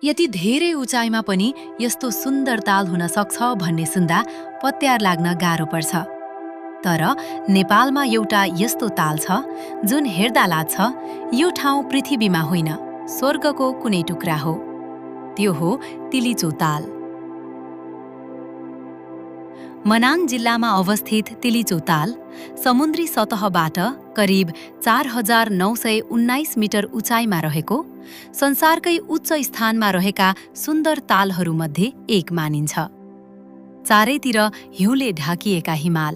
यति धेरै उचाइमा पनि यस्तो सुन्दर ताल हुन सक्छ भन्ने सुन्दा पत्यार लाग्न गाह्रो पर्छ। तर नेपालमा एउटा यस्तो ताल छ जुन हेर्दा लाग्छ यो ठाउँ पृथ्वीमा होइन, स्वर्गको कुनै टुक्रा हो। त्यो हो तिलिचो ताल। मनाङ जिल्लामा अवस्थित तिलिचो ताल समुद्री सतहबाट करिब 4919 मिटर उचाइमा रहेको संसारकै उच्च स्थानमा रहेका सुन्दर तालहरूमध्ये एक मानिन्छ। चारैतिर हिउँले ढाकिएका हिमाल,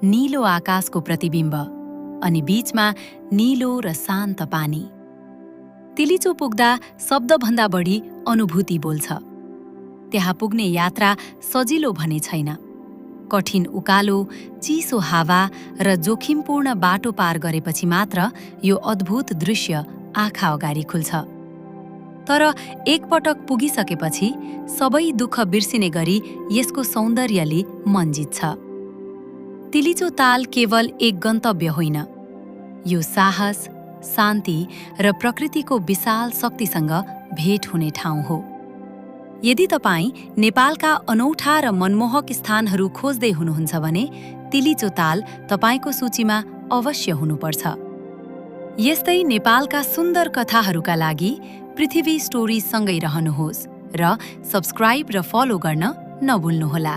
नीलो आकाशको प्रतिबिम्ब अनि बीचमा नीलो र शान्त पानी। तिलिचो पुग्दा शब्दभन्दा बढी अनुभूति बोल्छ। त्यहाँ पुग्ने यात्रा सजिलो भने छैन। कठिन उकालो, चिसो हावा र जोखिमपूर्ण बाटो पार गरेपछि मात्र यो अद्भुत दृश्य आँखा अगाडि खुल्छ। तर एकपटक पुगिसकेपछि सबै दुःख बिर्सिने गरी यसको सौन्दर्यले मन जित्छ। तिलिचो ताल केवल एक गन्तव्य होइन, यो साहस, शान्ति र प्रकृतिको विशाल शक्तिसँग भेट हुने ठाउँ हो। यदि तपाईँ नेपालका अनौठा र मनमोहक स्थानहरू खोज्दै हुनुहुन्छ भने तिलिचो ताल तपाईँको सूचीमा अवश्य हुनुपर्छ। यस्तै नेपालका सुन्दर कथाहरूका लागि पृथ्वी स्टोरिजसँगै रहनुहोस् र सब्स्क्राइब र फलो गर्न नभुल्नुहोला।